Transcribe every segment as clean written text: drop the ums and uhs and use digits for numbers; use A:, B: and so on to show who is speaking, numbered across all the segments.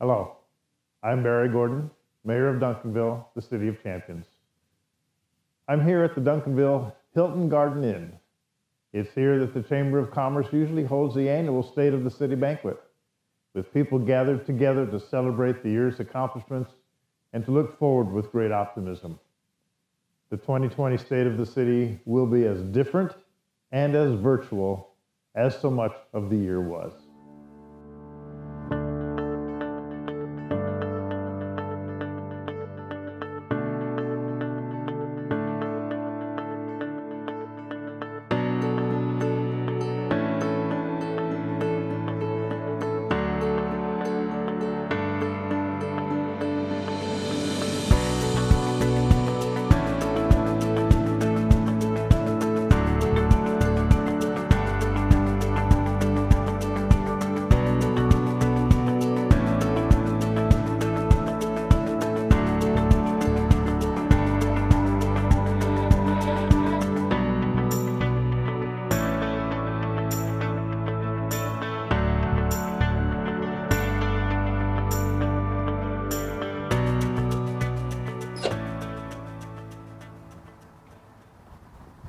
A: Hello, I'm Barry Gordon, Mayor of Duncanville, the City of Champions. I'm here at the Duncanville Hilton Garden Inn. It's here that the Chamber of Commerce usually holds the annual State of the City banquet, with people gathered together to celebrate the year's accomplishments and to look forward with great optimism. The 2020 State of the City will be as different and as virtual as so much of the year was.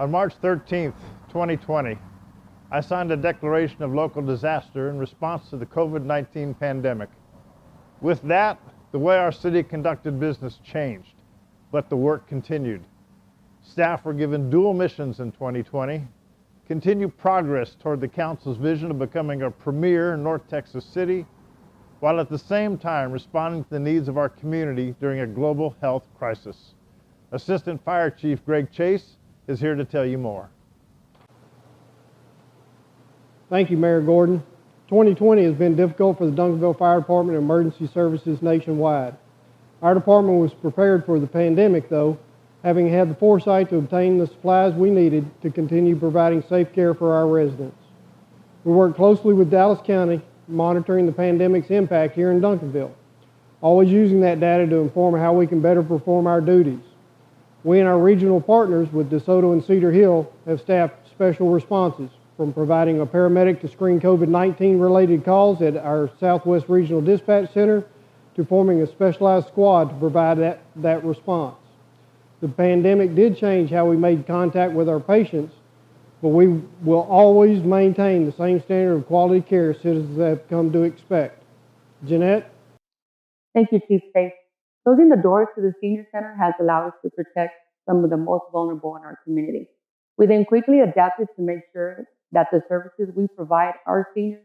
A: On March 13th, 2020, I signed a declaration of local disaster in response to the COVID-19 pandemic. With that, the way our city conducted business changed, but the work continued. Staff were given dual missions in 2020, continue progress toward the council's vision of becoming a premier North Texas city, while at the same time responding to the needs of our community during a global health crisis. Assistant Fire Chief Greg Chase is here to tell you more.
B: Thank you, Mayor Gordon. 2020 has been difficult for the Duncanville Fire Department and emergency services nationwide. Our department was prepared for the pandemic, though, having had the foresight to obtain the supplies we needed to continue providing safe care for our residents. We worked closely with Dallas County, monitoring the pandemic's impact here in Duncanville, always using that data to inform how we can better perform our duties. We and our regional partners with DeSoto and Cedar Hill have staffed special responses, from providing a paramedic to screen COVID-19 related calls at our Southwest Regional Dispatch Center to forming a specialized squad to provide that response. The pandemic did change how we made contact with our patients, but we will always maintain the same standard of quality care citizens have come to expect. Jeanette?
C: Thank you, Chief Chase. Closing the doors to the Senior Center has allowed us to protect some of the most vulnerable in our community. We then quickly adapted to make sure that the services we provide our seniors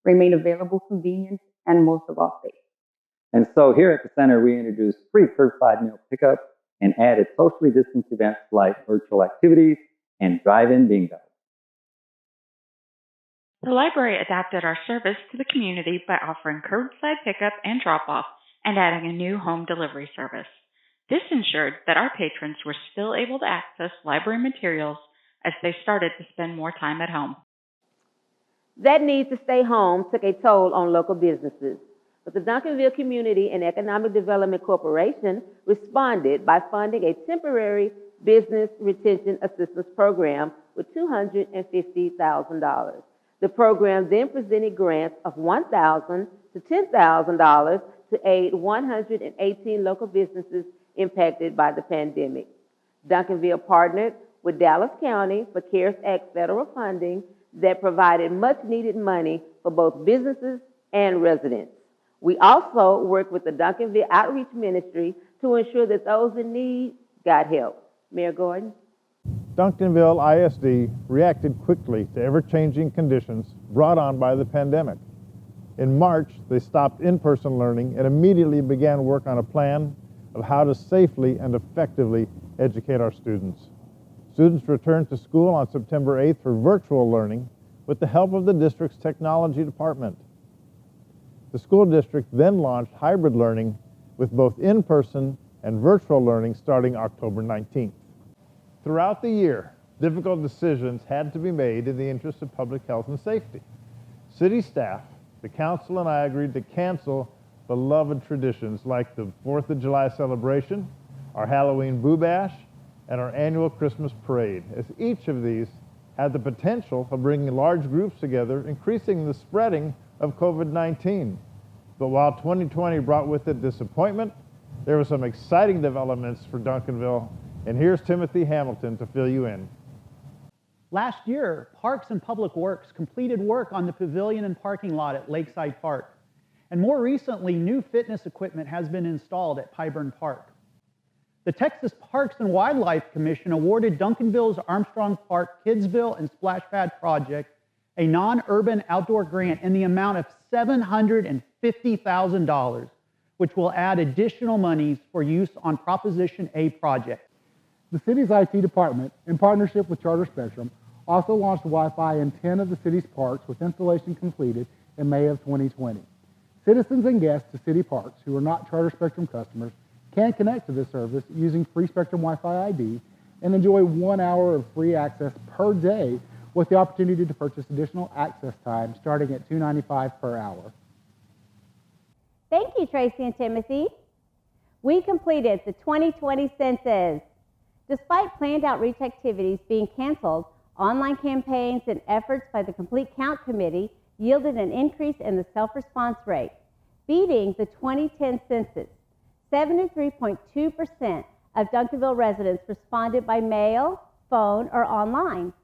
C: remain available, convenient, and most of all safe.
D: And so here at the center, we introduced free curbside meal pickup and added socially distanced events like virtual activities and drive-in bingo.
E: The library adapted our service to the community by offering curbside pickup and drop-off and adding a new home delivery service. This ensured that our patrons were still able to access library materials as they started to spend more time at home.
F: That need to stay home took a toll on local businesses, but the Duncanville Community and Economic Development Corporation responded by funding a temporary business retention assistance program with $250,000. The program then presented grants of $1,000 to $10,000 to aid 118 local businesses impacted by the pandemic. Duncanville partnered with Dallas County for CARES Act federal funding that provided much needed money for both businesses and residents. We also worked with the Duncanville Outreach Ministry to ensure that those in need got help. Mayor Gordon?
A: Duncanville ISD reacted quickly to ever-changing conditions brought on by the pandemic. In March, they stopped in-person learning and immediately began work on a plan of how to safely and effectively educate our students. Students returned to school on September 8th for virtual learning with the help of the district's technology department. The school district then launched hybrid learning with both in-person and virtual learning starting October 19th. Throughout the year, difficult decisions had to be made in the interest of public health and safety. City staff, the council, and I agreed to cancel beloved traditions like the 4th of July celebration, our Halloween Boo Bash, and our annual Christmas parade, as each of these had the potential of bringing large groups together, increasing the spreading of COVID-19. But while 2020 brought with it disappointment, there were some exciting developments for Duncanville, and here's Timothy Hamilton to fill you in.
G: Last year, Parks and Public Works completed work on the pavilion and parking lot at Lakeside Park. And more recently, new fitness equipment has been installed at Pyburn Park. The Texas Parks and Wildlife Commission awarded Duncanville's Armstrong Park Kidsville and Splash Pad project a non-urban outdoor grant in the amount of $750,000, which will add additional monies for use on Proposition A projects.
H: The city's IT department, in partnership with Charter Spectrum, also launched Wi-Fi in 10 of the city's parks with installation completed in May of 2020. Citizens and guests to city parks who are not Charter Spectrum customers can connect to this service using free Spectrum Wi-Fi ID and enjoy 1 hour of free access per day with the opportunity to purchase additional access time starting at $2.95 per hour.
I: Thank you, Tracy and Timothy. We completed the 2020 census. Despite planned outreach activities being canceled, online campaigns and efforts by the Complete Count Committee yielded an increase in the self-response rate, beating the 2010 census. 73.2% of Duncanville residents responded by mail, phone, or online.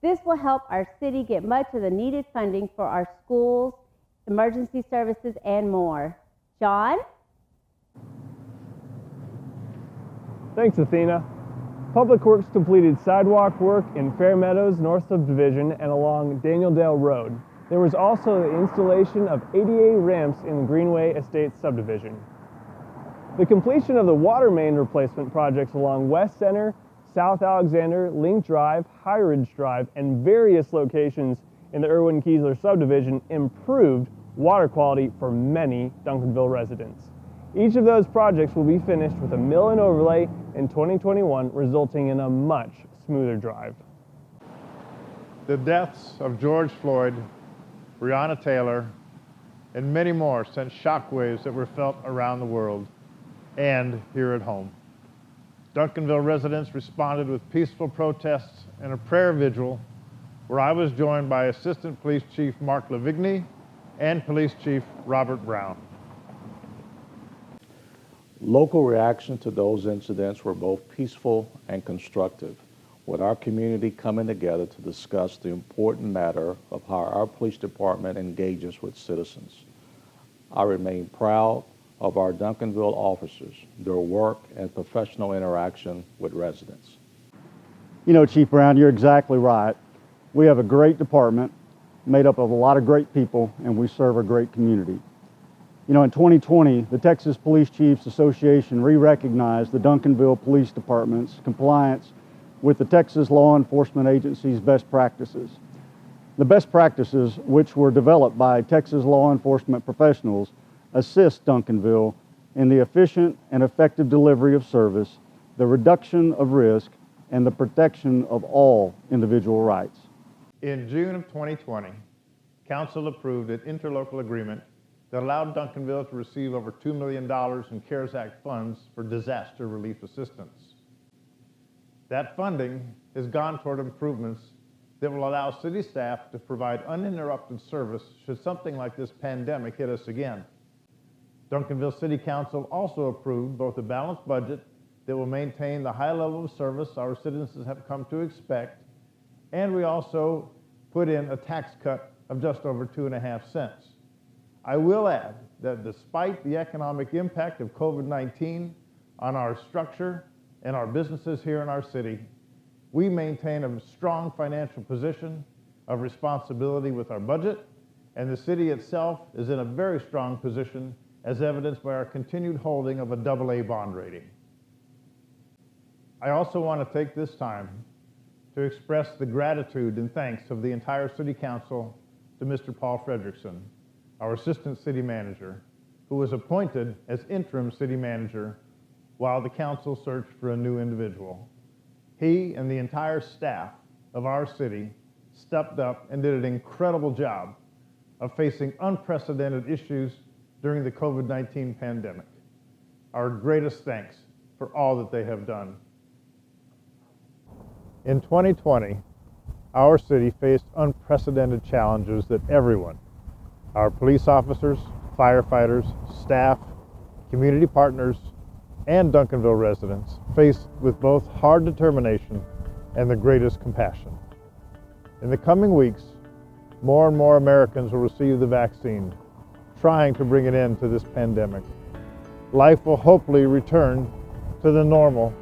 I: This will help our city get much of the needed funding for our schools, emergency services, and more. John?
J: Thanks, Athena. Public Works completed sidewalk work in Fair Meadows North Subdivision and along Daniel Dale Road. There was also the installation of ADA ramps in the Greenway Estates subdivision. The completion of the water main replacement projects along West Center, South Alexander, Link Drive, High Ridge Drive, and various locations in the Irwin Kiesler subdivision improved water quality for many Duncanville residents. Each of those projects will be finished with a mill and overlay in 2021, resulting in a much smoother drive.
A: The deaths of George Floyd, Breonna Taylor, and many more sent shockwaves that were felt around the world and here at home. Duncanville residents responded with peaceful protests and a prayer vigil where I was joined by Assistant Police Chief Mark Lavigny and Police Chief Robert Brown.
K: Local reaction to those incidents were both peaceful and constructive, with our community coming together to discuss the important matter of how our police department engages with citizens. I remain proud of our Duncanville officers, their work and professional interaction with residents.
L: You know, Chief Brown, you're exactly right. We have a great department made up of a lot of great people, and we serve a great community. You know, in 2020, the Texas Police Chiefs Association re-recognized the Duncanville Police Department's compliance with the Texas Law Enforcement Agency's best practices. The best practices, which were developed by Texas law enforcement professionals, assist Duncanville in the efficient and effective delivery of service, the reduction of risk, and the protection of all individual rights.
A: In June of 2020, Council approved an interlocal agreement that allowed Duncanville to receive over $2 million in CARES Act funds for disaster relief assistance. That funding has gone toward improvements that will allow city staff to provide uninterrupted service should something like this pandemic hit us again. Duncanville City Council also approved both a balanced budget that will maintain the high level of service our citizens have come to expect, and we also put in a tax cut of just over 2.5 cents. I will add that despite the economic impact of COVID-19 on our structure and our businesses here in our city, we maintain a strong financial position of responsibility with our budget, and the city itself is in a very strong position as evidenced by our continued holding of a AA bond rating. I also want to take this time to express the gratitude and thanks of the entire City Council to Mr. Paul Frederickson, our Assistant City Manager, who was appointed as interim City Manager while the Council searched for a new individual. He and the entire staff of our city stepped up and did an incredible job of facing unprecedented issues during the COVID-19 pandemic. Our greatest thanks for all that they have done. In 2020, our city faced unprecedented challenges that everyone, our police officers, firefighters, staff, community partners, and Duncanville residents face with both hard determination and the greatest compassion. In the coming weeks, more and more Americans will receive the vaccine, trying to bring an end to this pandemic. Life will hopefully return to the normal,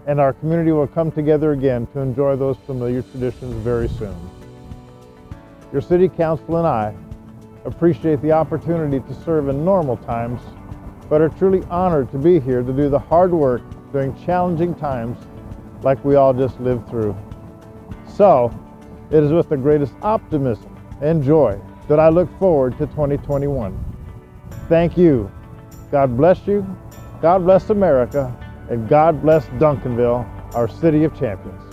A: and our community will come together again to enjoy those familiar traditions very soon. Your City Council and I appreciate the opportunity to serve in normal times, but are truly honored to be here to do the hard work during challenging times like we all just lived through. So, it is with the greatest optimism and joy that I look forward to 2021. Thank you. God bless you, God bless America, and God bless Duncanville, our city of champions.